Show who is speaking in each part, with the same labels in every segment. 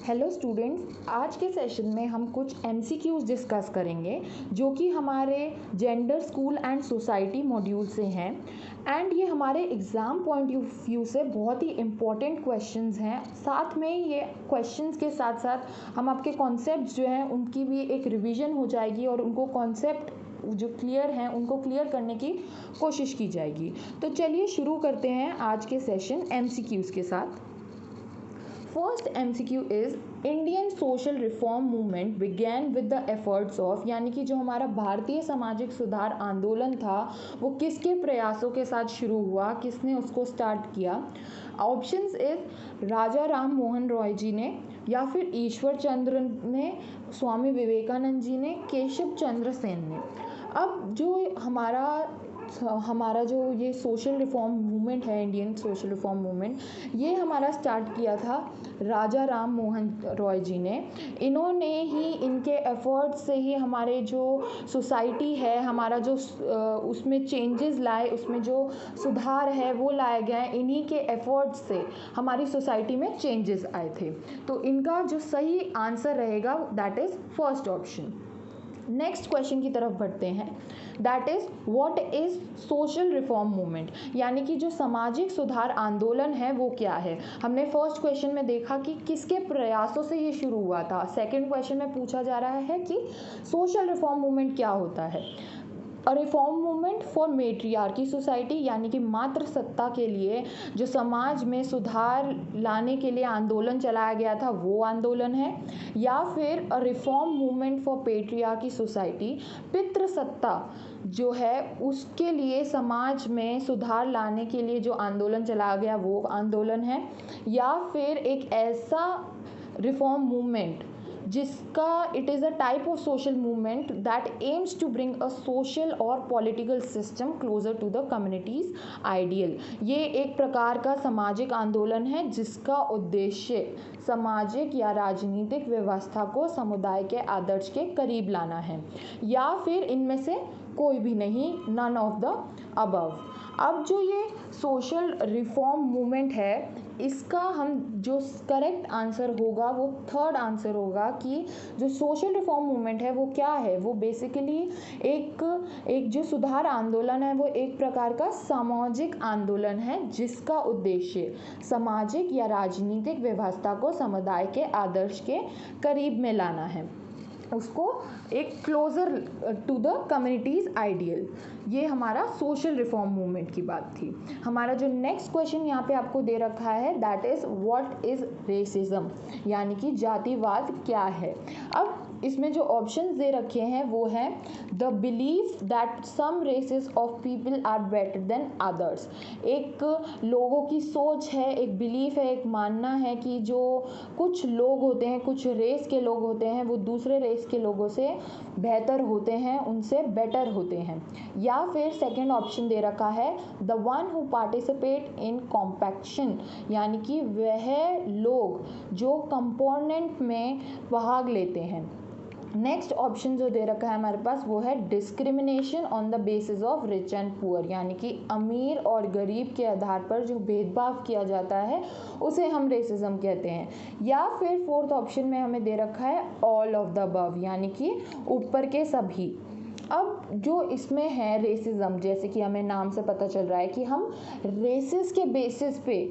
Speaker 1: Hello students, आज के session में हम कुछ एमसीक्यूज डिस्कस करेंगे जो कि हमारे gender, school and society module से हैं एंड ये हमारे एग्ज़ाम पॉइंट ऑफ व्यू से बहुत ही इम्पॉर्टेंट क्वेश्चंस हैं। साथ में ये क्वेश्चंस के साथ साथ हम आपके कॉन्सेप्ट्स जो हैं उनकी भी एक रिवीजन हो जाएगी और उनको कॉन्सेप्ट जो क्लियर हैं उनको क्लियर करने की कोशिश की जाएगी। तो चलिए शुरू करते हैं आज के सेशन एमसीक्यूज के साथ। First MCQ is Indian social reform movement began with the efforts of, यानी कि जो हमारा भारतीय सामाजिक सुधार आंदोलन था वो किसके प्रयासों के साथ शुरू हुआ, किसने उसको स्टार्ट किया। ऑप्शंस इज राजा राम मोहन रॉय जी ने, या फिर ईश्वर चंद्र ने, स्वामी विवेकानंद जी ने, केशव चंद्र सेन ने। अब जो हमारा जो ये सोशल रिफॉर्म मूवमेंट है, इंडियन सोशल रिफॉर्म मूवमेंट, ये हमारा स्टार्ट किया था राजा राम मोहन रॉय जी ने। इन्होंने ही, इनके एफर्ट्स से ही हमारे जो सोसाइटी है, हमारा जो उसमें चेंजेस लाए, उसमें जो सुधार है वो लाए गए। इन्हीं के एफर्ट्स से हमारी सोसाइटी में चेंजेस आए थे। तो इनका जो सही आंसर रहेगा that is first option. Next question की तरफ बढ़ते हैं। That is what is social reform movement, यानी कि जो सामाजिक सुधार आंदोलन है वो क्या है। हमने फर्स्ट क्वेश्चन में देखा कि किसके प्रयासों से ये शुरू हुआ था। सेकंड क्वेश्चन में पूछा जा रहा है कि सोशल रिफॉर्म मूवमेंट क्या होता है। A reform movement for matriarchy society, यानी कि मातृ सत्ता के लिए जो समाज में सुधार लाने के लिए आंदोलन चलाया गया था वो आंदोलन है। या फिर अ reform movement for patriarchy society, पितृ सत्ता जो है उसके लिए समाज में सुधार लाने के लिए जो आंदोलन चलाया गया वो आंदोलन है। या फिर एक ऐसा रिफॉर्म मूवमेंट जिसका it is a type of social movement that aims to bring a social और political system closer to the communities ideal. ये एक प्रकार का सामाजिक आंदोलन है जिसका उद्देश्य सामाजिक या राजनीतिक व्यवस्था को समुदाय के आदर्श के करीब लाना है। या फिर इनमें से कोई भी नहीं, नन ऑफ द अबव। अब जो ये सोशल रिफॉर्म मूवमेंट है, इसका हम जो करेक्ट आंसर होगा वो थर्ड आंसर होगा कि जो सोशल रिफॉर्म मूवमेंट है वो क्या है। वो बेसिकली एक जो सुधार आंदोलन है वो एक प्रकार का सामाजिक आंदोलन है जिसका उद्देश्य सामाजिक या राजनीतिक व्यवस्था को समुदाय के आदर्श के करीब में लाना है, उसको एक closer to the communities ideal. ये हमारा सोशल रिफॉर्म मूवमेंट की बात थी। हमारा जो नेक्स्ट क्वेश्चन यहाँ पे आपको दे रखा है that is what is racism, यानी कि जातिवाद क्या है। अब इसमें जो ऑप्शंस दे रखे हैं वो है the belief that some races of people are better than others. एक लोगों की सोच है, एक बिलीफ है, एक मानना है कि जो कुछ लोग होते हैं, कुछ रेस के लोग होते हैं, वो दूसरे रेस के लोगों से बेहतर होते हैं, उनसे बेटर होते हैं। या फिर सेकंड ऑप्शन दे रखा है the one who participate in compaction, यानी कि वह लोग जो कंपोनेंट में भाग लेते हैं। नेक्स्ट ऑप्शन जो दे रखा है हमारे पास वो है discrimination on the basis of rich and poor, यानी कि अमीर और गरीब के आधार पर जो भेदभाव किया जाता है उसे हम रेसिज्म कहते हैं। या फिर फोर्थ ऑप्शन में हमें दे रखा है ऑल ऑफ द अबव, यानी कि ऊपर के सभी। अब जो इसमें है रेसिज्म, जैसे कि हमें नाम से पता चल रहा है कि हम रेसिस के बेसिस पे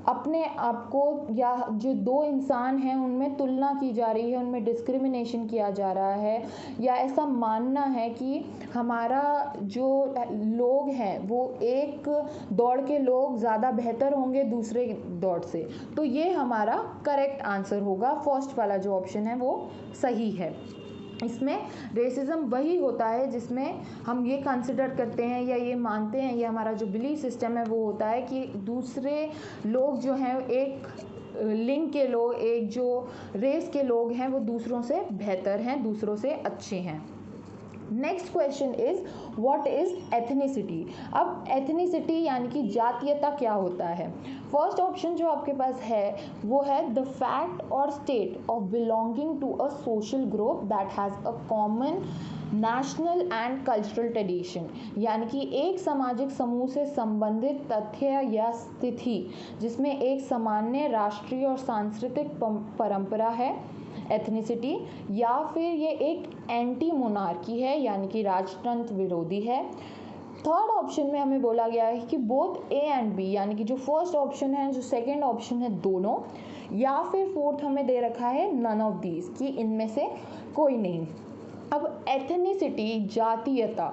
Speaker 1: अपने आप को या जो दो इंसान हैं उनमें तुलना की जा रही है, उनमें डिस्क्रिमिनेशन किया जा रहा है, या ऐसा मानना है कि हमारा जो लोग हैं वो एक दौड़ के लोग ज़्यादा बेहतर होंगे दूसरे दौड़ से। तो ये हमारा करेक्ट आंसर होगा, फर्स्ट वाला जो ऑप्शन है वो सही है। इसमें रेसिज्म वही होता है जिसमें हम ये कंसिडर करते हैं या ये मानते हैं, ये हमारा जो बिलीफ सिस्टम है वो होता है कि दूसरे लोग जो हैं, एक लिंग के लोग, एक जो रेस के लोग हैं वो दूसरों से बेहतर हैं, दूसरों से अच्छे हैं। Next question is what is ethnicity. अब एथनिसिटी यानी कि जातीयता क्या होता है। फर्स्ट ऑप्शन जो आपके पास है वो है द फैक्ट और state of belonging to a social group that has a common national and cultural tradition, यानी कि एक सामाजिक समूह से संबंधित तथ्य या स्थिति जिसमें एक सामान्य राष्ट्रीय और सांस्कृतिक परंपरा है, एथनिसिटी, या फिर ये एक एंटी मोनार्की है यानी कि राजतंत्र विरोधी है। थर्ड ऑप्शन में हमें बोला गया है कि बोथ ए एंड बी, यानी कि जो फर्स्ट ऑप्शन है जो सेकंड ऑप्शन है दोनों, या फिर फोर्थ हमें दे रखा है नन ऑफ दीज, कि इनमें से कोई नहीं। अब एथनिसिटी, जातीयता,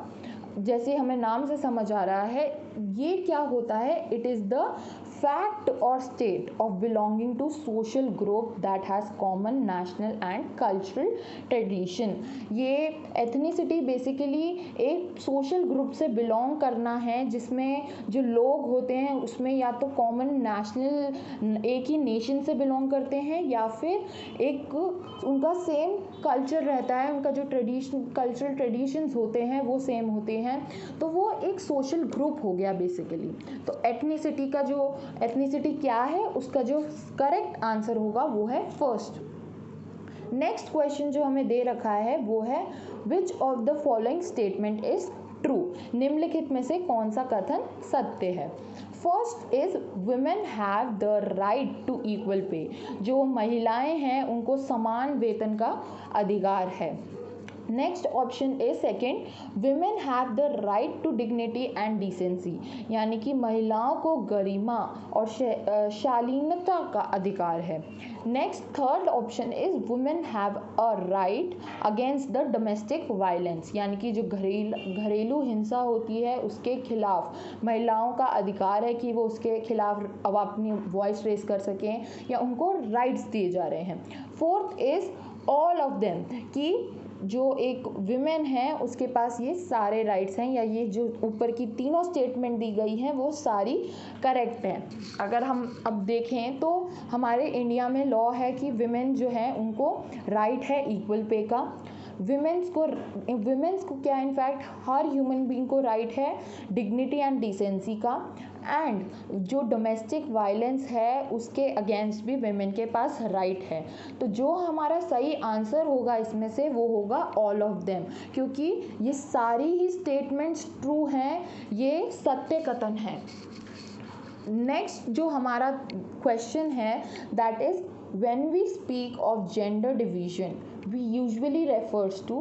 Speaker 1: जैसे हमें नाम से समझ आ रहा है ये क्या होता है, इट इज़ द फैक्ट और state of belonging to social group that has common national and cultural tradition. ये एथनिसिटी बेसिकली एक सोशल ग्रुप से बिलोंग करना है जिसमें जो लोग होते हैं उसमें या तो कॉमन नेशनल एक ही नेशन से बिलोंग करते हैं या फिर एक उनका सेम कल्चर रहता है, उनका जो कल्चरल ट्रेडिशंस होते हैं वो सेम होते हैं, तो वो एक सोशल ग्रुप हो गया बेसिकली। तो एथनिसिटी क्या है, उसका जो करेक्ट आंसर होगा वो है फर्स्ट। नेक्स्ट क्वेश्चन जो हमें दे रखा है वो है which of the following statement is true, निम्नलिखित में से कौन सा कथन सत्य है। First is women have the right to equal pay, जो महिलाएं हैं उनको समान वेतन का अधिकार है। Next option is second, women have the right to dignity and decency, यानी कि महिलाओं को गरिमा और शालीनता का अधिकार है। Next third option is women have a right against the domestic violence, यानी कि जो घरेलू हिंसा होती है उसके खिलाफ महिलाओं का अधिकार है कि वो उसके खिलाफ अब अपनी वॉइस रेस कर सकें या उनको राइट्स दिए जा रहे हैं। Fourth is all of them, कि जो एक विमेन है उसके पास ये सारे राइट्स हैं, या ये जो ऊपर की तीनों स्टेटमेंट दी गई हैं वो सारी करेक्ट हैं। अगर हम अब देखें तो हमारे इंडिया में लॉ है कि विमेन जो है उनको राइट है इक्वल पे का। विमेंस को क्या, इनफैक्ट हर ह्यूमन बीइंग को राइट है डिग्निटी एंड डिसेंसी का, एंड जो डोमेस्टिक वायलेंस है उसके अगेंस्ट भी विमेन के पास राइट है। तो जो हमारा सही आंसर होगा इसमें से वो होगा ऑल ऑफ देम, क्योंकि ये सारी ही स्टेटमेंट्स ट्रू हैं, ये सत्य कथन है। नेक्स्ट जो हमारा क्वेश्चन है that is when we speak of gender division we usually refers to,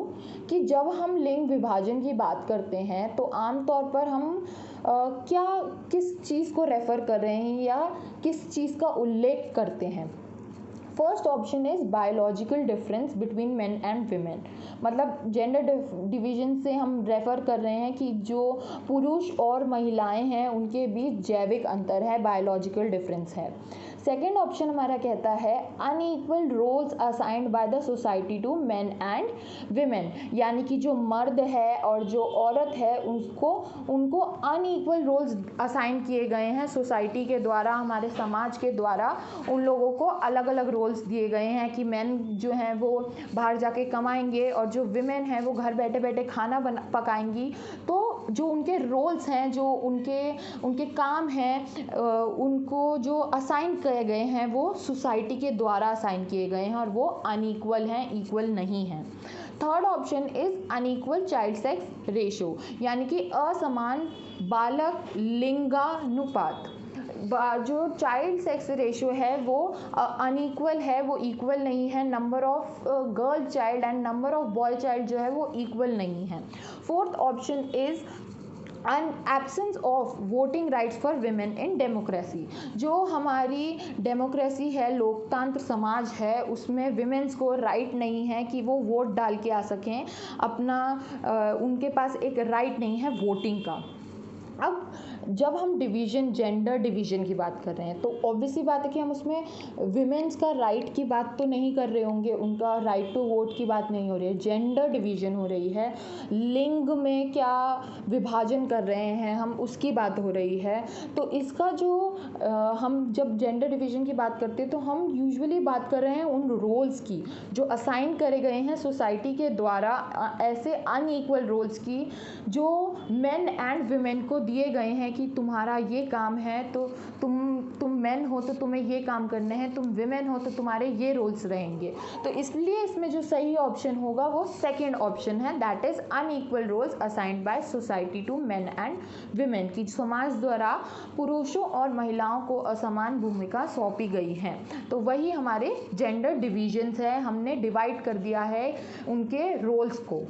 Speaker 1: कि जब हम लिंग विभाजन की बात करते हैं तो आमतौर पर हम किस चीज़ को रेफ़र कर रहे हैं या किस चीज़ का उल्लेख करते हैं। First option is biological difference between main and women, मतलब जेंडर डिवीजन से हम रेफ़र कर रहे हैं कि जो पुरुष और महिलाएं हैं उनके बीच जैविक अंतर है, बायोलॉजिकल डिफरेंस है। सेकेंड ऑप्शन हमारा कहता है unequal roles assigned by the society to men and women, यानी कि जो मर्द है और जो औरत है उनको अनइक्वल रोल्स असाइन किए गए हैं सोसाइटी के द्वारा, हमारे समाज के द्वारा उन लोगों को अलग अलग रोल्स दिए गए हैं कि मेन जो हैं वो बाहर जाके कमाएंगे और जो विमेन हैं वो घर बैठे बैठे खाना पकाएंगी। तो जो उनके रोल्स हैं, जो उनके काम हैं, उनको जो असाइन किए गए हैं वो सोसाइटी के द्वारा असाइन किए गए हैं और वो अनइक्वल हैं, इक्वल नहीं हैं। Third option is unequal child sex ratio, यानी कि असमान बालक लिंगानुपात। जो चाइल्ड सेक्स रेशो है वो अनइक्वल है, वो इक्वल नहीं है। Number of girl child and number of boy child जो है वो इक्वल नहीं है। Fourth option is absence of voting rights for women in democracy, जो हमारी डेमोक्रेसी है, लोकतंत्र समाज है, उसमें विमेंस को राइट नहीं है कि वो वोट डाल के आ सकें अपना, उनके पास एक राइट नहीं है वोटिंग का। अब जब हम जेंडर डिवीज़न की बात कर रहे हैं तो ऑब्वियसली बात है कि हम उसमें विमेंस का राइट की बात तो नहीं कर रहे होंगे, उनका राइट टू वोट की बात नहीं हो रही है, जेंडर डिवीज़न हो रही है, लिंग में क्या विभाजन कर रहे हैं हम उसकी बात हो रही है। तो इसका जो हम जब जेंडर डिवीज़न की बात करते हैं तो हम यूजुअली बात कर रहे हैं उन रोल्स की जो असाइन करे गए हैं सोसाइटी के द्वारा, ऐसे अनइक्वल रोल्स की जो मेन एंड विमेन को दिए गए हैं कि तुम्हारा ये काम है, तो तुम मैन हो तो तुम्हें ये काम करने हैं, तुम विमेन हो तो तुम्हारे ये रोल्स रहेंगे। तो इसलिए इसमें जो सही ऑप्शन होगा वो सेकेंड ऑप्शन है, that is unequal roles assigned by society to men and women, की समाज द्वारा पुरुषों और महिलाओं को असमान भूमिका सौंपी गई है। तो वही हमारे जेंडर डिविजन्स है, हमने डिवाइड कर दिया है उनके रोल्स को।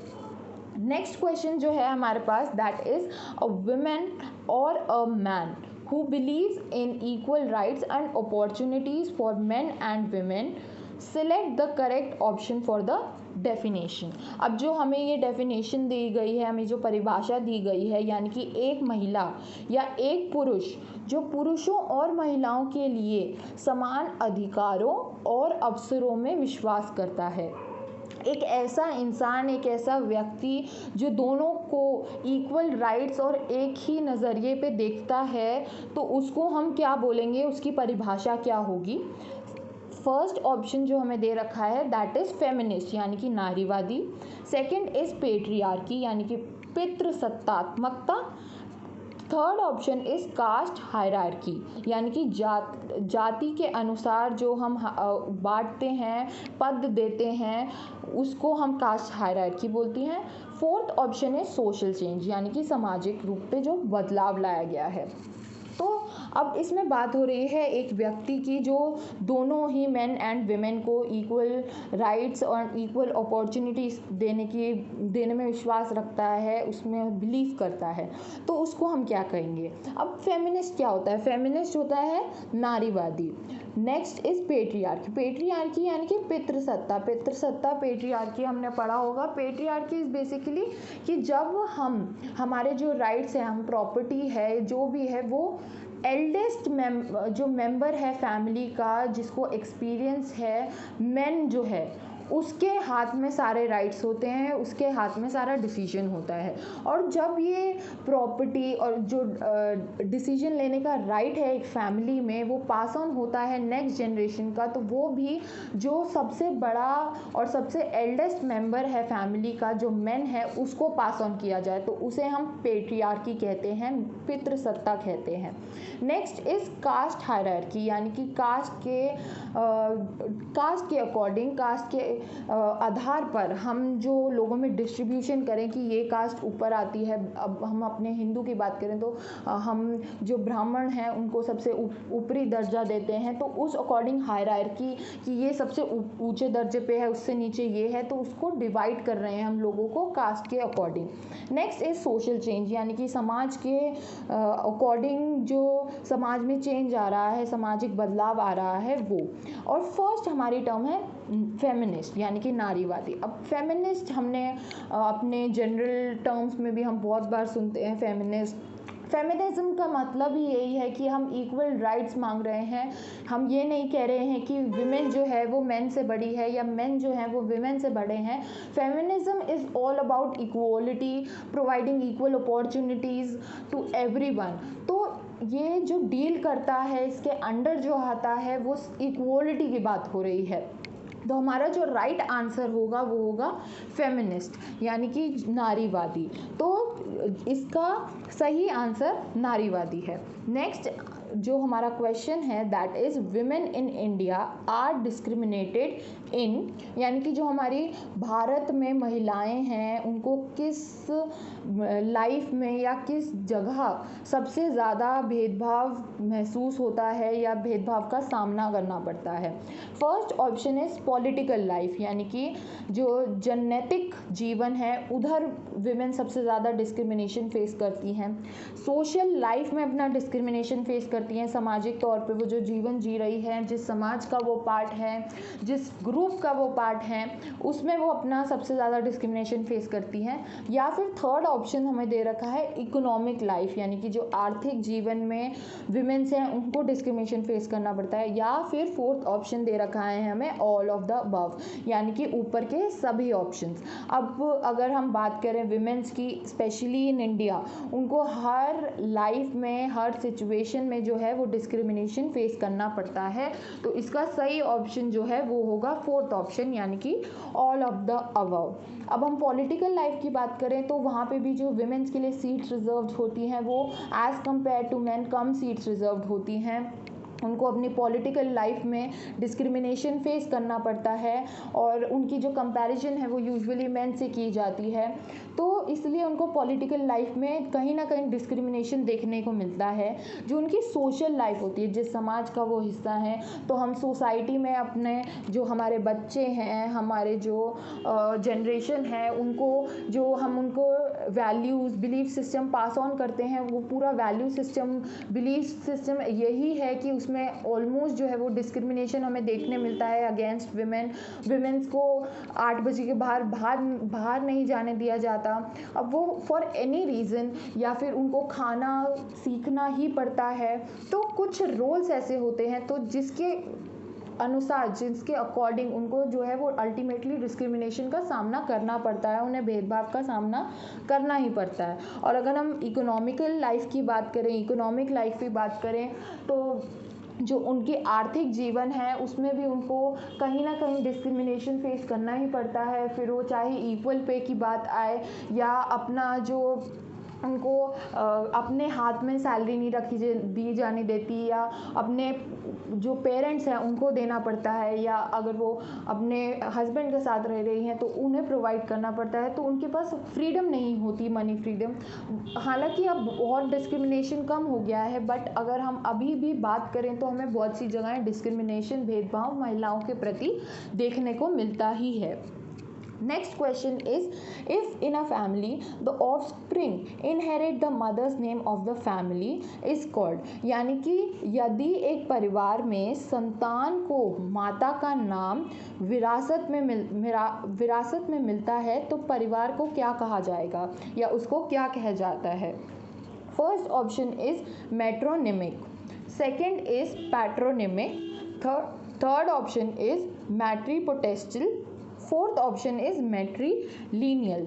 Speaker 1: नेक्स्ट क्वेश्चन जो है हमारे पास, दैट इज अ वुमेन और a man who believes in equal rights and opportunities for men and women, select the correct option for the definition। अब जो हमें ये डेफिनेशन दी गई है, हमें जो परिभाषा दी गई है, यानी कि एक महिला या एक पुरुष जो पुरुषों और महिलाओं के लिए समान अधिकारों और अवसरों में विश्वास करता है, एक ऐसा इंसान, एक ऐसा व्यक्ति जो दोनों को इक्वल राइट्स और एक ही नज़रिए पे देखता है, तो उसको हम क्या बोलेंगे, उसकी परिभाषा क्या होगी। फर्स्ट ऑप्शन जो हमें दे रखा है दैट इज़ फेमिनिस्ट, यानी कि नारीवादी। सेकंड इज़ पेट्रियार्की, यानी कि पितृसत्तात्मकता। Third option is caste hierarchy, यानी कि जाति के अनुसार जो हम बांटते हैं, पद देते हैं, उसको हम कास्ट हायरार्की बोलती हैं। फोर्थ ऑप्शन है सोशल चेंज, यानी कि सामाजिक रूप पे जो बदलाव लाया गया है। तो अब इसमें बात हो रही है एक व्यक्ति की जो दोनों ही मेन एंड विमेन को इक्वल राइट्स और इक्वल अपॉर्चुनिटीज़ देने में विश्वास रखता है, उसमें बिलीव करता है, तो उसको हम क्या कहेंगे। अब फेमिनिस्ट क्या होता है, फेमिनिस्ट होता है नारीवादी। नेक्स्ट इज पेट्रियार्की, पेट्रियार्की यानी कि पितृसत्ता, पेट्रियार्की हमने पढ़ा होगा। पेट्रियार्की इज बेसिकली कि जब हमारे जो राइट्स हैं, हम प्रॉपर्टी है जो भी है, वो एल्डेस्ट जो मेंबर है फैमिली का, जिसको एक्सपीरियंस है, मेन जो है उसके हाथ में सारे राइट्स होते हैं, उसके हाथ में सारा डिसीजन होता है। और जब ये प्रॉपर्टी और जो डिसीजन लेने का राइट है एक फैमिली में, वो पास ऑन होता है नेक्स्ट जनरेशन का, तो वो भी जो सबसे बड़ा और सबसे एल्डेस्ट मेंबर है फैमिली का, जो मेन है, उसको पास ऑन किया जाए, तो उसे हम पेट्रियार्की कहते हैं, पितृसत्ता कहते हैं। नेक्स्ट इज कास्ट हायरार्की, यानी कि कास्ट के अकॉर्डिंग, कास्ट के आधार पर हम जो लोगों में डिस्ट्रीब्यूशन करें कि ये कास्ट ऊपर आती है। अब हम अपने हिंदू की बात करें तो हम जो ब्राह्मण हैं उनको सबसे ऊपरी दर्जा देते हैं, तो उस अकॉर्डिंग हायरार्की कि ये सबसे ऊंचे दर्जे पे है, उससे नीचे ये है, तो उसको डिवाइड कर रहे हैं हम लोगों को कास्ट के according. Next is social change, यानी कि समाज के अकॉर्डिंग जो समाज में चेंज आ रहा है, सामाजिक बदलाव आ रहा है वो। और फर्स्ट हमारी टर्म है फेमिनिस्ट, यानी कि नारीवादी। अब फेमिनिस्ट हमने अपने जनरल टर्म्स में भी हम बहुत बार सुनते हैं फेमिनिस्ट। फेमिनिज्म का मतलब ही यही है कि हम इक्वल राइट्स मांग रहे हैं, हम ये नहीं कह रहे हैं कि विमेन जो है वो मेन से बड़ी है या मेन जो है वो विमेन से बड़े हैं। Feminism is all about equality, providing equal opportunities to everyone. तो ये जो डील करता है, इसके अंडर जो आता है, वो इक्वलिटी की बात हो रही है। तो हमारा जो राइट आंसर होगा वो होगा फेमिनिस्ट, यानी कि नारीवादी। तो इसका सही आंसर नारीवादी है। नेक्स्ट जो हमारा क्वेश्चन है that is women in India are discriminated in, यानी कि जो हमारी भारत में महिलाएं हैं उनको किस लाइफ में या किस जगह सबसे ज़्यादा भेदभाव महसूस होता है या भेदभाव का सामना करना पड़ता है। First option is political life, यानी कि जो जननैतिक जीवन है उधर विमेन सबसे ज़्यादा डिस्क्रिमिनेशन फेस करती हैं। सोशल लाइफ में अपना डिस्क्रिमिनेशन फेस करती हैं, सामाजिक तौर पे वो जो जीवन जी रही है, जिस समाज का वो पार्ट है, जिस ग्रुप का वो पार्ट है, उसमें वो अपना सबसे ज़्यादा डिस्क्रिमिनेशन फेस करती हैं। या फिर थर्ड ऑप्शन हमें दे रखा है इकोनॉमिक लाइफ, यानी कि जो आर्थिक जीवन में विमेन्स हैं उनको डिस्क्रिमिनेशन फेस करना पड़ता है। या फिर फोर्थ ऑप्शन दे रखा है हमें ऑल ऑफ द अबव, यानी कि ऊपर के सभी ऑप्शंस। अब अगर हम बात करें विमेन्स की, स्पेशली इन इंडिया, उनको हर लाइफ में, हर सिचुएशन में जो है वो डिस्क्रिमिनेशन फेस करना पड़ता है। तो इसका सही ऑप्शन जो है वो होगा फोर्थ ऑप्शन, यानी कि ऑल ऑफ द अबव। अब हम पॉलिटिकल लाइफ की बात करें तो वहाँ पे भी जो विमेंस के लिए सीट्स रिजर्व्ड होती हैं वो एज़ कम्पेयर टू मैन कम सीट्स रिजर्व्ड होती हैं। उनको अपनी पॉलिटिकल लाइफ में डिस्क्रिमिनेशन फेस करना पड़ता है और उनकी जो कंपैरिजन है वो यूजुअली मेन से की जाती है। तो इसलिए उनको पॉलिटिकल लाइफ में कहीं ना कहीं डिस्क्रिमिनेशन देखने को मिलता है। जो उनकी सोशल लाइफ होती है, जिस समाज का वो हिस्सा है, तो हम सोसाइटी में अपने जो हमारे बच्चे हैं, हमारे जो जनरेशन है, उनको जो हम उनको values belief system pass on करते हैं, वो पूरा वैल्यू सिस्टम बिलीफ सिस्टम यही है कि उसमें ऑलमोस्ट जो है वो डिस्क्रिमिनेशन हमें देखने मिलता है अगेंस्ट विमेंस को 8 बजे के बाहर नहीं जाने दिया जाता। अब वो फॉर एनी रीज़न या फिर उनको खाना सीखना ही पड़ता है। तो कुछ रोल्स ऐसे होते हैं तो जिसके अनुसार, जिसके अकॉर्डिंग उनको जो है वो अल्टीमेटली डिस्क्रिमिनेशन का सामना करना पड़ता है, उन्हें भेदभाव का सामना करना ही पड़ता है। और अगर हम इकोनॉमिकल लाइफ की बात करें, इकोनॉमिक लाइफ की बात करें तो जो उनकी आर्थिक जीवन है उसमें भी उनको कहीं ना कहीं डिस्क्रिमिनेशन फेस करना ही पड़ता है। फिर वो चाहे इक्वल पे की बात आए या अपना जो उनको अपने हाथ में सैलरी नहीं दी जाने देती, या अपने जो पेरेंट्स हैं उनको देना पड़ता है, या अगर वो अपने हस्बैंड के साथ रह रही हैं तो उन्हें प्रोवाइड करना पड़ता है। तो उनके पास फ्रीडम नहीं होती, मनी फ्रीडम। हालांकि अब बहुत डिस्क्रिमिनेशन कम हो गया है, बट अगर हम अभी भी बात करें तो हमें बहुत सी जगहें डिस्क्रिमिनेशन, भेदभाव महिलाओं के प्रति देखने को मिलता ही है। Next question is, if in a family the offspring inherit the mother's name of the family is called, यानी कि यदि एक परिवार में संतान को माता का नाम विरासत में मिलता है तो परिवार को क्या कहा जाएगा या उसको क्या कहा जाता है। First option is matronymic, second is patronymic, third option is matripotestal, fourth option is matrilineal.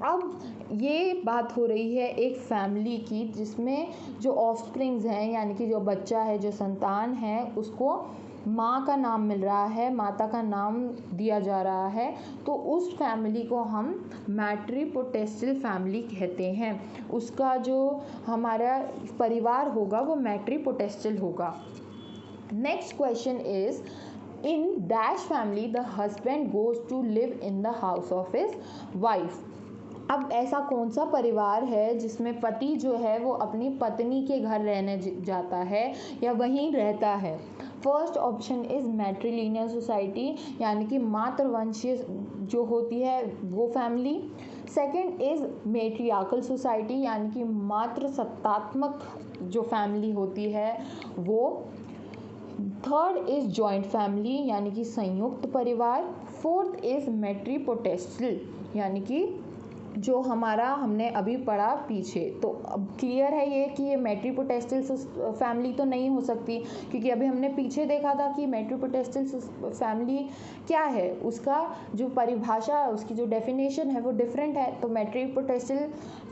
Speaker 1: अब ये बात हो रही है एक फैमिली की जिसमें जो ऑफस्प्रिंग्स हैं, यानी कि जो बच्चा है, जो संतान है, उसको माँ का नाम मिल रहा है, माता का नाम दिया जा रहा है। तो उस फैमिली को हम मैट्रीपोटेस्टल फैमिली कहते हैं। उसका जो हमारा परिवार होगा वो मैट्रीपोटेस्टल होगा। Next question is, in dash family the husband goes to live in the house of his wife। अब ऐसा कौन सा परिवार है जिसमें पति जो है वो अपनी पत्नी के घर रहने जाता है या वहीं रहता है। फर्स्ट ऑप्शन इज मैट्रिलिनियल सोसाइटी, यानी कि मातृवंशीय जो होती है वो family. Second is matriarchal society, यानी कि मातृसत्तात्मक जो फैमिली होती है वो। थर्ड इज जॉइंट फैमिली, यानी कि संयुक्त परिवार। फोर्थ इज मैट्रीपोटेस्टल, यानी कि जो हमारा हमने अभी पढ़ा पीछे। तो अब क्लियर है ये कि ये मैट्रीपोटेस्टल फैमिली तो नहीं हो सकती, क्योंकि अभी हमने पीछे देखा था कि मैट्रीपोटेस्टल फैमिली क्या है, उसका जो परिभाषा है, उसकी जो डेफिनेशन है वो डिफरेंट है। तो मैट्रीपोटेस्टल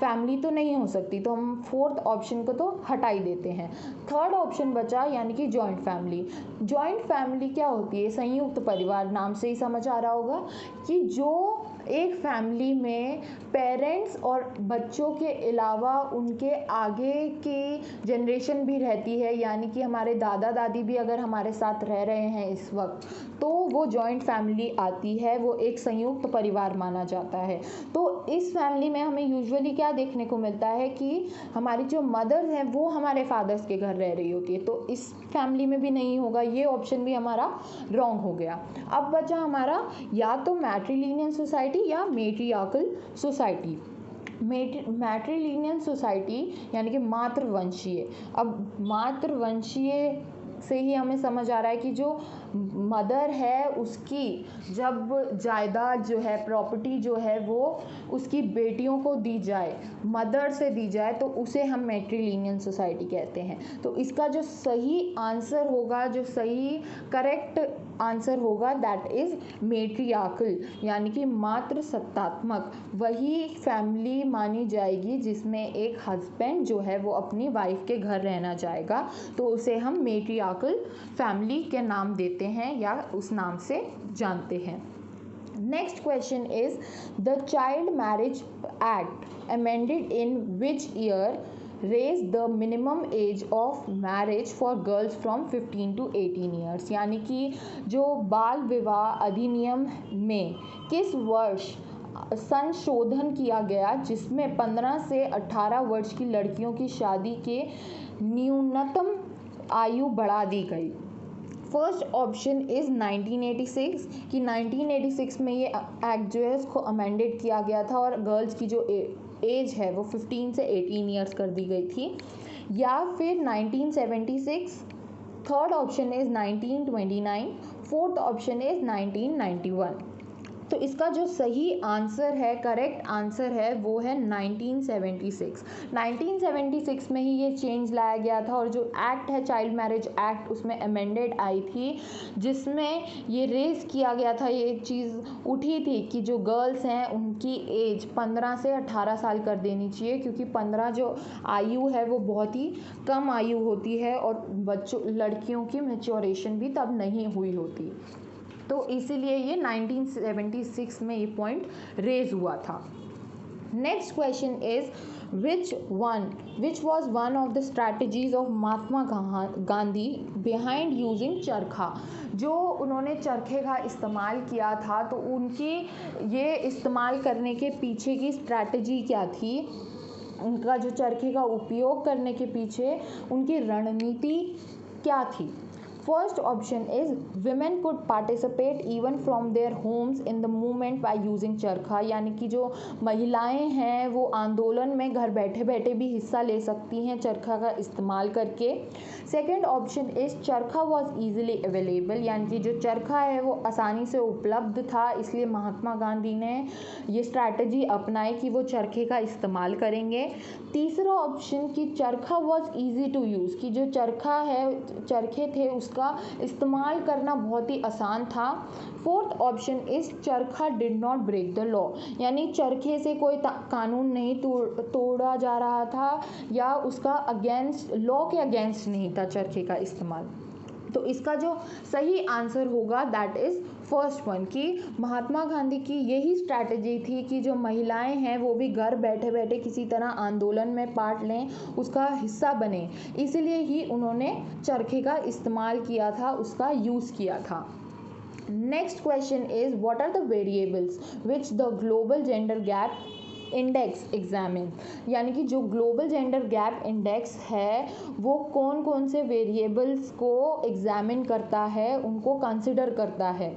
Speaker 1: फैमिली तो नहीं हो सकती, तो हम फोर्थ ऑप्शन को तो हटा ही देते हैं। थर्ड ऑप्शन बचा, यानी कि जॉइंट फैमिली। जॉइंट फैमिली क्या होती है? संयुक्त परिवार, नाम से ही समझ आ रहा होगा कि जो एक फैमिली में पेरेंट्स और बच्चों के अलावा उनके आगे की जनरेशन भी रहती है, यानी कि हमारे दादा दादी भी अगर हमारे साथ रह रहे हैं इस वक्त, तो वो जॉइंट फैमिली आती है, वो एक संयुक्त परिवार माना जाता है। तो इस फैमिली में हमें यूजुअली क्या देखने को मिलता है कि हमारी जो मदर्स हैं वो हमारे फादर्स के घर रह रही होती है। तो इस फैमिली में भी नहीं होगा, ये ऑप्शन भी हमारा रॉन्ग हो गया। अब बचा हमारा या तो मैट्रिलिनियल सोसाइटी या मेट्रियार्कल सोसाइटी। मैट्रिलिनियल सोसाइटी यानी कि मातृवंशीय। अब मातृवंशीय से ही हमें समझ आ रहा है कि जो मदर है उसकी जब जायदाद जो है, प्रॉपर्टी जो है वो उसकी बेटियों को दी जाए, मदर से दी जाए, तो उसे हम मैट्रिलिनियल सोसाइटी कहते हैं। तो इसका जो सही आंसर होगा, जो सही करेक्ट आंसर होगा, दैट इज़ मेट्रियार्कल, यानी कि मातृ सत्तात्मक। वही फैमिली मानी जाएगी जिसमें एक हस्बैंड जो है वो अपनी वाइफ के घर रहना चाहेगा, तो उसे हम मेट्रियार्कल फैमिली के नाम देते हैं या उस नाम से जानते हैं। Next question is, the Child Marriage Act amended in which year raised the minimum age of marriage for girls from 15 to 18 years? यानी कि जो बाल विवाह अधिनियम में किस वर्ष संशोधन किया गया जिसमें 15 से 18 वर्ष की लड़कियों की शादी के न्यूनतम आयु बढ़ा दी गई। फर्स्ट ऑप्शन इज़ 1986 कि 1986 में ये एक्ट जो है उसको अमेंडेड किया गया था और गर्ल्स की जो एज है वो 15 से 18 ईयर्स कर दी गई थी, या फिर 1976, third option is 1929, fourth option is 1991। तो इसका जो सही आंसर है, करेक्ट आंसर है, वो है 1976। 1976 में ही ये चेंज लाया गया था और जो एक्ट है चाइल्ड मैरिज एक्ट उसमें अमेंडेड आई थी, जिसमें ये रेज किया गया था, ये चीज़ उठी थी कि जो गर्ल्स हैं उनकी एज 15 से 18 साल कर देनी चाहिए, क्योंकि 15 जो आयु है वो बहुत ही कम आयु होती है और बच्चों लड़कियों की मैच्योरेशन भी तब नहीं हुई होती, तो इसीलिए ये 1976 में ये पॉइंट रेज हुआ था। Next question is, which was one of the strategies of Mahatma Gandhi behind using चरखा? जो उन्होंने चरखे का इस्तेमाल किया था, तो उनकी ये इस्तेमाल करने के पीछे की स्ट्रैटेजी क्या थी, उनका जो चरखे का उपयोग करने के पीछे उनकी रणनीति क्या थी? First option is, women could participate even from their homes in the movement by using चरखा, यानी कि जो महिलाएं हैं वो आंदोलन में घर बैठे बैठे भी हिस्सा ले सकती हैं चरखा का इस्तेमाल करके। सेकेंड ऑप्शन इज, चरखा वॉज ईजिली अवेलेबल, यानी कि जो चरखा है वो आसानी से उपलब्ध था, इसलिए महात्मा गांधी ने ये स्ट्रैटेजी अपनाई कि वो चरखे का इस्तेमाल करेंगे। तीसरा ऑप्शन कि चरखा वॉज ईजी टू यूज़, कि जो चरखा है, चरखे थे, उसका इस्तेमाल करना बहुत ही आसान था। Fourth option is, charkha did not break the law, यानी चरखे से कोई कानून नहीं तोड़ा जा रहा था या उसका अगेंस्ट, लॉ के अगेंस्ट नहीं था चरखे का इस्तेमाल। तो इसका जो सही आंसर होगा दैट इज़ फर्स्ट वन, कि महात्मा गांधी की यही स्ट्रैटेजी थी कि जो महिलाएं हैं वो भी घर बैठे बैठे किसी तरह आंदोलन में पार्ट लें, उसका हिस्सा बने, इसलिए ही उन्होंने चरखे का इस्तेमाल किया था, उसका यूज़ किया था। Next question is, what are the variables which the global gender gap index examine, यानी कि जो ग्लोबल जेंडर गैप इंडेक्स है वो कौन कौन से वेरिएबल्स को एग्जामिन करता है, उनको कंसिडर करता है।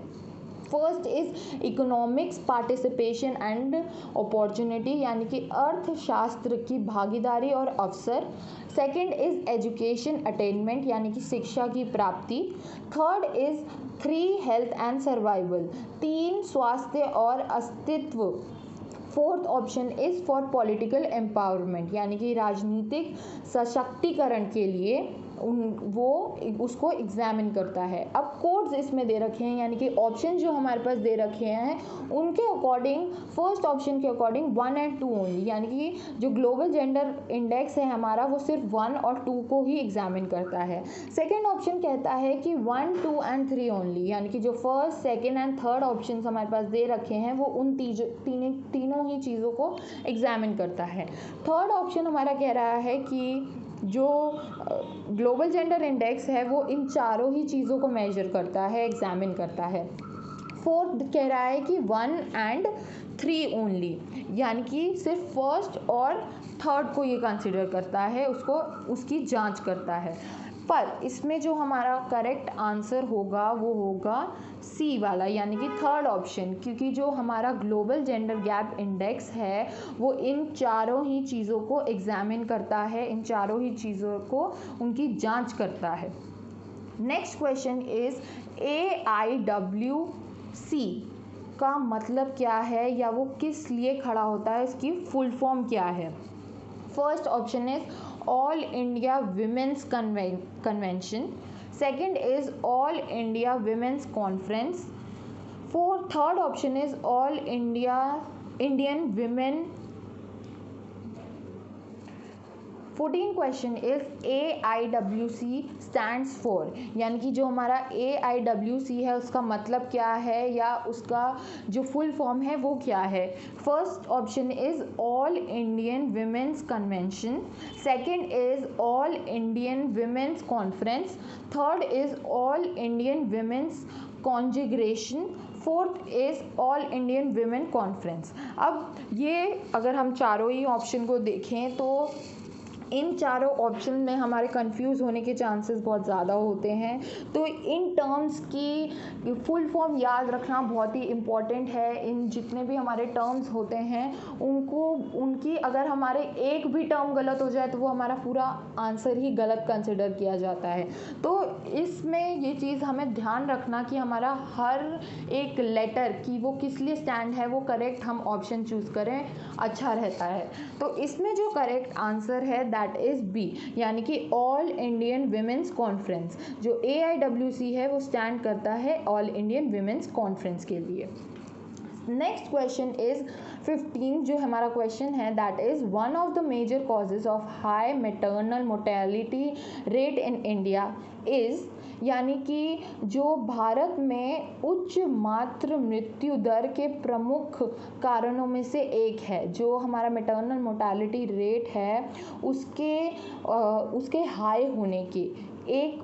Speaker 1: First is economics participation and opportunity, यानी कि अर्थशास्त्र की भागीदारी और अवसर। सेकंड इज एजुकेशन अटेनमेंट, यानी कि शिक्षा की प्राप्ति। Third is 3 health and survival, 3 स्वास्थ्य और अस्तित्व। Fourth option is for political empowerment, यानी कि राजनीतिक सशक्तिकरण के लिए वो उसको एग्जामिन करता है। अब कोड्स इसमें दे रखे हैं, यानी कि ऑप्शन जो हमारे पास दे रखे हैं उनके अकॉर्डिंग, फर्स्ट ऑप्शन के अकॉर्डिंग 1 और 2 ओनली, यानी कि जो ग्लोबल जेंडर इंडेक्स है हमारा वो सिर्फ 1 और 2 को ही एग्जामिन करता है। सेकेंड ऑप्शन कहता है कि 1, 2 और 3 ओनली, यानी कि जो first, second and third option हमारे पास दे रखे हैं वो उन तीनों ही चीज़ों को एग्जामिन करता है। थर्ड ऑप्शन हमारा कह रहा है कि जो ग्लोबल जेंडर इंडेक्स है वो इन चारों ही चीज़ों को मेजर करता है, एग्जामिन करता है। फोर्थ कह रहा है कि 1 और 3 ओनली, यानी कि सिर्फ फर्स्ट और थर्ड को ये कंसिडर करता है, उसको उसकी जांच करता है। पर इसमें जो हमारा करेक्ट आंसर होगा वो होगा सी वाला, यानी कि थर्ड ऑप्शन, क्योंकि जो हमारा ग्लोबल जेंडर गैप इंडेक्स है वो इन चारों ही चीज़ों को एग्जामिन करता है, इन चारों ही चीज़ों को उनकी जांच करता है। नेक्स्ट क्वेश्चन इज, AIWC का मतलब क्या है या वो किस लिए खड़ा होता है, इसकी फुल फॉर्म क्या है? First option is all India women's convention, second is all India women's conference, third option is all Indian women. 14 question is AIWC stands for, यानी कि जो हमारा AIWC है उसका मतलब क्या है या उसका जो फुल फॉर्म है वो क्या है? First option is all Indian women's convention, second is all Indian women's conference, third is all Indian women's congregation, fourth is all Indian women conference. अब ये अगर हम चारों ही ऑप्शन को देखें तो इन चारों ऑप्शन में हमारे कंफ्यूज होने के चांसेस बहुत ज़्यादा होते हैं, तो इन टर्म्स की फुल फॉर्म याद रखना बहुत ही इम्पॉर्टेंट है। इन जितने भी हमारे टर्म्स होते हैं उनकी अगर हमारे एक भी टर्म गलत हो जाए तो वो हमारा पूरा आंसर ही गलत कंसिडर किया जाता है। तो इसमें ये चीज़ हमें ध्यान रखना कि हमारा हर एक लेटर की वो किस लिए स्टैंड है वो करेक्ट हम ऑप्शन चूज़ करें, अच्छा रहता है। तो इसमें जो करेक्ट आंसर है दैट इज बी, यानी कि ऑल इंडियन विमेंस कॉन्फ्रेंस। जो AIWC है वो स्टैंड करता है ऑल इंडियन विमेंस कॉन्फ्रेंस के लिए। नेक्स्ट क्वेश्चन इज 15 जो हमारा क्वेश्चन है that is one of the major causes of high maternal mortality rate in India is, यानी कि जो भारत में उच्च मातृ मृत्यु दर के प्रमुख कारणों में से एक है, जो हमारा मैटरनल मोर्टेलिटी रेट है उसके हाई होने के एक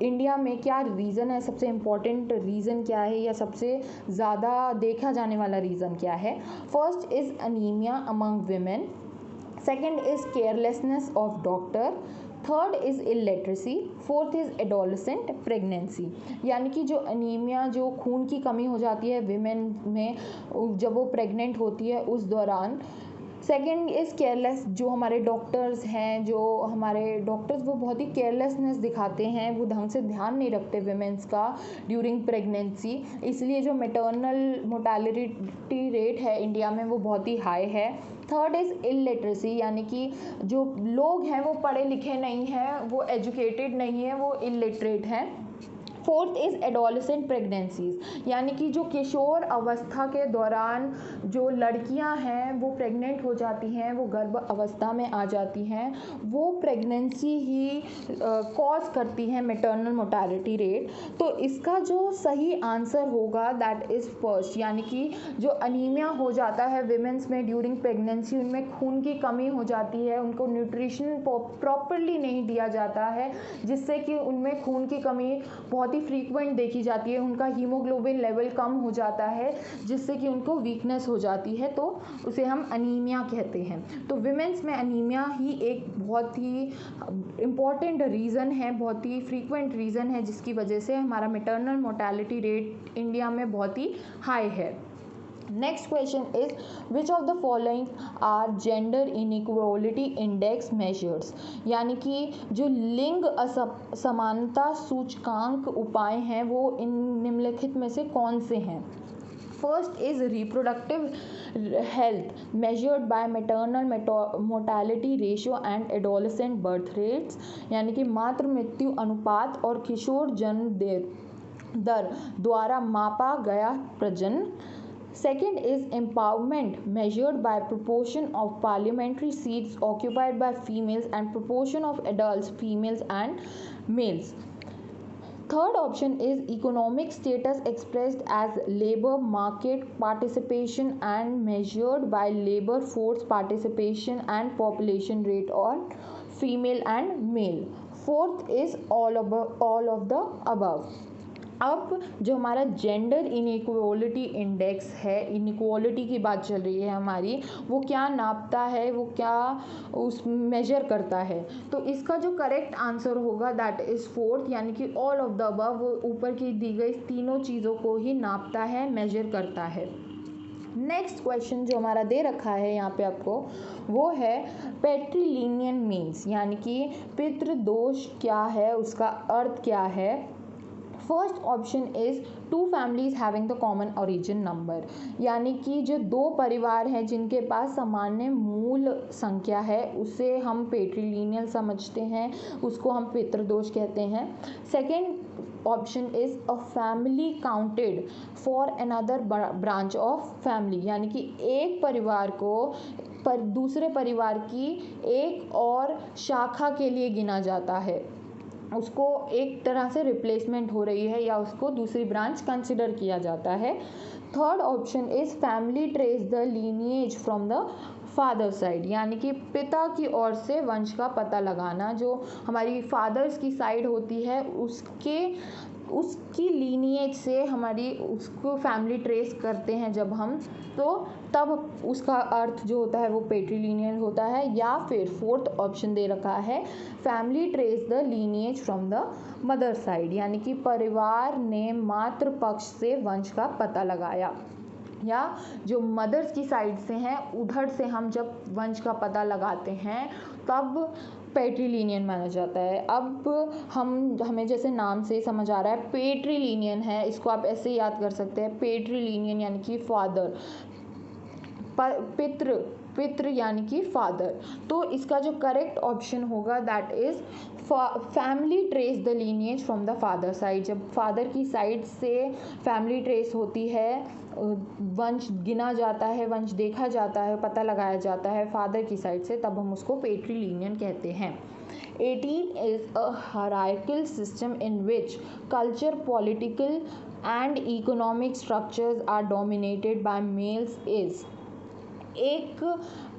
Speaker 1: इंडिया में क्या रीज़न है, सबसे इम्पॉर्टेंट रीज़न क्या है या सबसे ज़्यादा देखा जाने वाला रीज़न क्या है? First is anaemia among women, second is carelessness of doctor, third is illiteracy, fourth is adolescent pregnancy. यानी कि जो अनीमिया, जो खून की कमी हो जाती है विमेन में जब वो प्रेग्नेंट होती है उस दौरान। सेकेंड इज़ केयरलेस, जो हमारे डॉक्टर्स हैं, जो हमारे डॉक्टर्स वो बहुत ही केयरलेसनेस दिखाते हैं, वो ढंग से ध्यान नहीं रखते विमेंस का ड्यूरिंग प्रेगनेंसी, इसलिए जो मैटरनल मोर्टेलिटी रेट है इंडिया में वो बहुत ही हाई है। थर्ड इज़ इलिटरेसी, यानी कि जो लोग हैं वो पढ़े लिखे नहीं हैं, वो एजुकेटेड नहीं है, वो इलिटरेट हैं। फोर्थ इज़ एडोलसेंट प्रेगनेंसीज, यानी कि जो किशोर अवस्था के दौरान जो लड़कियां हैं वो प्रेग्नेंट हो जाती हैं, वो गर्भ अवस्था में आ जाती हैं, वो प्रेगनेंसी ही कॉज करती हैं मैटरनल मोर्टेलिटी रेट। तो इसका जो सही आंसर होगा दैट इज़ फर्स्ट, यानी कि जो अनीमिया हो जाता है विमेंस में ड्यूरिंग प्रेगनेंसी, उनमें खून की कमी हो जाती है, उनको न्यूट्रिशन प्रॉपरली नहीं दिया जाता है, जिससे कि उनमें खून की कमी बहुत ही फ्रीक्वेंट देखी जाती है, उनका हीमोग्लोबिन लेवल कम हो जाता है जिससे कि उनको वीकनेस हो जाती है, तो उसे हम अनीमिया कहते हैं। तो विमेंस में अनीमिया ही एक बहुत ही इम्पॉर्टेंट रीज़न है, बहुत ही फ्रीक्वेंट रीज़न है जिसकी वजह से हमारा मैटरनल मोर्टेलिटी रेट इंडिया में बहुत ही हाई है। Next question is which of the following are gender inequality index measures, यानी कि जो लिंग असमानता सूचकांक उपाय हैं वो इन निम्नलिखित में से कौन से हैं? First is reproductive health measured by maternal mortality ratio and adolescent birth rates, यानी कि मातृ मृत्यु अनुपात और किशोर जन्म दर द्वारा मापा गया प्रजनन। Second is empowerment measured by proportion of parliamentary seats occupied by females and proportion of adults, females and males. Third option is economic status expressed as labor market participation and measured by labor force participation and population rate on female and male. Fourth is all of the above. अब जो हमारा gender inequality index है, inequality की बात चल रही है हमारी, वो क्या नापता है, वो क्या उस मेजर करता है? तो इसका जो करेक्ट आंसर होगा दैट इज़ फोर्थ, यानी कि ऑल ऑफ द अबव, वो ऊपर की दी गई तीनों चीज़ों को ही नापता है, मेजर करता है। नेक्स्ट क्वेश्चन जो हमारा दे रखा है यहाँ पे आपको वो है पैट्रिलिनियन मीन्स, यानी कि पितृदोष क्या है, उसका अर्थ क्या है? First option is two families having the common origin number, यानी कि जो दो परिवार हैं जिनके पास सामान्य मूल संख्या है उसे हम पेट्रीलिनियल समझते हैं, उसको हम पितृदोष कहते हैं। Second option is a family counted for another branch of family, यानी कि एक परिवार को पर दूसरे परिवार की एक और शाखा के लिए गिना जाता है, उसको एक तरह से रिप्लेसमेंट हो रही है या उसको दूसरी ब्रांच कंसिडर किया जाता है। Third option is family trace the lineage from the father side, यानी कि पिता की ओर से वंश का पता लगाना, जो हमारी फादर्स की साइड होती है उसकी लीनिएज से हमारी उसको फैमिली ट्रेस करते हैं जब हम, तो तब उसका अर्थ जो होता है वो पेट्रीलिनियल होता है। या फिर फोर्थ ऑप्शन दे रखा है family trace the lineage from the mother side, यानी कि परिवार ने मातृ पक्ष से वंश का पता लगाया, या जो मदर्स की साइड से हैं उधर से हम जब वंश का पता लगाते हैं तब पेट्रीलिनियन माना जाता है। अब हमें जैसे नाम से समझ आ रहा है पेट्रीलिनियन है, इसको आप ऐसे याद कर सकते हैं, पेट्रीलिनियन यानी कि फादर, पितृ यानी कि फादर। तो इसका जो करेक्ट ऑप्शन होगा that is family trace the lineage from the father side. जब फादर की साइड से फैमिली ट्रेस होती है, वंश गिना जाता है, वंश देखा जाता है, पता लगाया जाता है फादर की साइड से, तब हम उसको पेट्रीलिनियन कहते हैं। 18 is a hierarchical system in which culture, political and economic structures are dominated by males is एक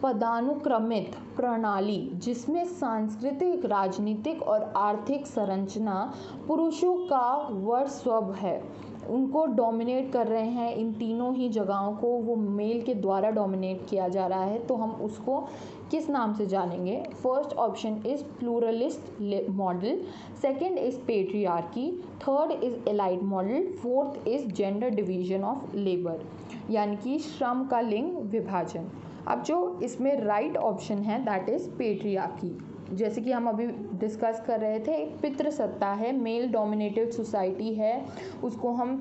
Speaker 1: पदानुक्रमित प्रणाली जिसमें सांस्कृतिक, राजनीतिक और आर्थिक संरचना पुरुषों का वर्चस्व है, उनको डोमिनेट कर रहे हैं, इन तीनों ही जगहों को वो मेल के द्वारा डोमिनेट किया जा रहा है, तो हम उसको किस नाम से जानेंगे? First option is pluralist model, second is patriarchy, third is elite model, fourth is gender division of labour, यानी कि श्रम का लिंग विभाजन। अब जो इसमें राइट ऑप्शन है दैट इज पेट्रियार्की। जैसे कि हम अभी डिस्कस कर रहे थे, पितृसत्ता है, मेल डोमिनेटेड सोसाइटी है, उसको हम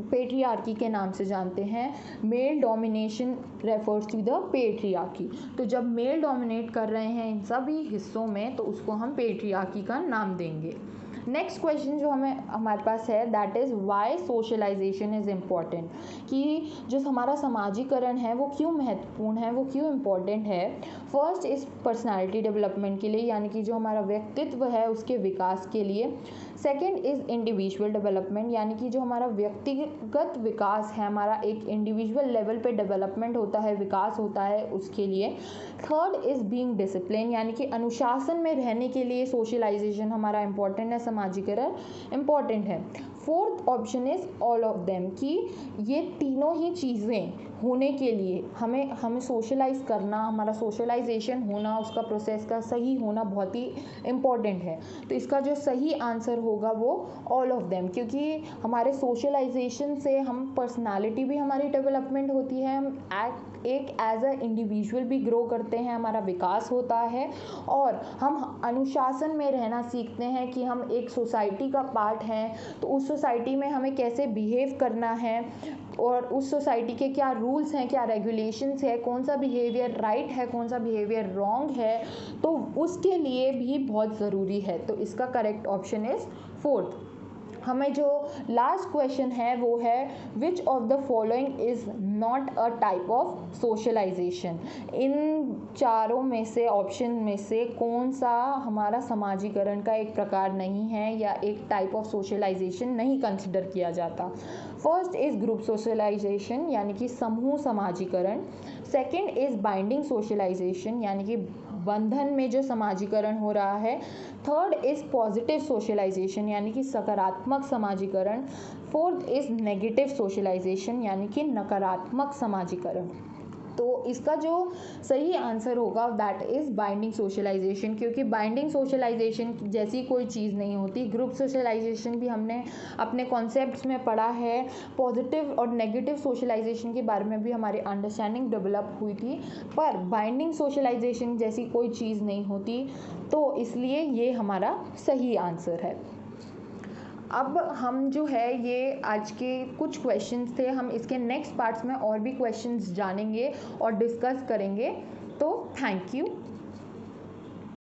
Speaker 1: पेट्रियार्की के नाम से जानते हैं। Male domination refers to the patriarchy. तो जब मेल डोमिनेट कर रहे हैं इन सभी हिस्सों में तो उसको हम पेट्रियार्की का नाम देंगे। नेक्स्ट क्वेश्चन जो हमारे पास है that is why socialisation is important, कि जो हमारा समाजीकरण है वो क्यों महत्वपूर्ण है, वो क्यों इम्पॉर्टेंट है। फर्स्ट इज़ पर्सनालिटी डेवलपमेंट के लिए, यानी कि जो हमारा व्यक्तित्व है उसके विकास के लिए। सेकेंड इज़ इंडिविजुअल डेवलपमेंट, यानी कि जो हमारा व्यक्तिगत विकास है, हमारा एक इंडिविजुअल लेवल पे डेवलपमेंट होता है, विकास होता है, उसके लिए। थर्ड इज़ बीइंग डिसिप्लिन, यानी कि अनुशासन में रहने के लिए सोशलाइजेशन हमारा इम्पॉर्टेंट है, समाजीकरण इम्पॉर्टेंट है। Fourth option is all of them, कि ये तीनों ही चीज़ें होने के लिए हमें सोशलाइज करना, हमारा सोशलाइजेशन होना, उसका प्रोसेस का सही होना बहुत ही इम्पॉर्टेंट है। तो इसका जो सही आंसर होगा वो ऑल ऑफ देम, क्योंकि हमारे सोशलाइजेशन से हम पर्सनालिटी भी हमारी डेवलपमेंट होती है, हम एक एज अ इंडिविजुअल भी ग्रो करते हैं, हमारा विकास होता है, और हम अनुशासन में रहना सीखते हैं कि हम एक सोसाइटी का पार्ट हैं, तो उस सोसाइटी में हमें कैसे बिहेव करना है, और उस सोसाइटी के क्या रूल्स हैं, क्या रेगुलेशंस है, कौन सा बिहेवियर राइट है, कौन सा बिहेवियर रॉन्ग है, तो उसके लिए भी बहुत ज़रूरी है। तो इसका करेक्ट ऑप्शन इज़ फोर्थ। हमें जो लास्ट क्वेश्चन है वो है which of the following is not a type of socialization. इन चारों में से, ऑप्शन में से कौन सा हमारा समाजीकरण का एक प्रकार नहीं है या एक टाइप ऑफ सोशलाइजेशन नहीं कंसिडर किया जाता। फर्स्ट इज़ ग्रुप सोशलाइजेशन, यानी कि समूह समाजीकरण। सेकेंड इज़ बाइंडिंग सोशलाइजेशन, यानी कि बंधन में जो समाजीकरण हो रहा है। थर्ड इज़ पॉजिटिव सोशलाइजेशन, यानी कि सकारात्मक समाजीकरण। फोर्थ इज़ नेगेटिव सोशलाइजेशन, यानी कि नकारात्मक समाजीकरण। तो इसका जो सही आंसर होगा दैट इज़ बाइंडिंग सोशलाइजेशन, क्योंकि बाइंडिंग सोशलाइजेशन जैसी कोई चीज़ नहीं होती। ग्रुप सोशलाइजेशन भी हमने अपने कॉन्सेप्ट्स में पढ़ा है, पॉजिटिव और नेगेटिव सोशलाइजेशन के बारे में भी हमारी अंडरस्टैंडिंग डेवलप हुई थी, पर बाइंडिंग सोशलाइजेशन जैसी कोई चीज़ नहीं होती, तो इसलिए ये हमारा सही आंसर है। अब हम जो है ये आज के कुछ क्वेश्चंस थे, हम इसके नेक्स्ट पार्ट्स में और भी क्वेश्चंस जानेंगे और डिस्कस करेंगे। तो थैंक यू।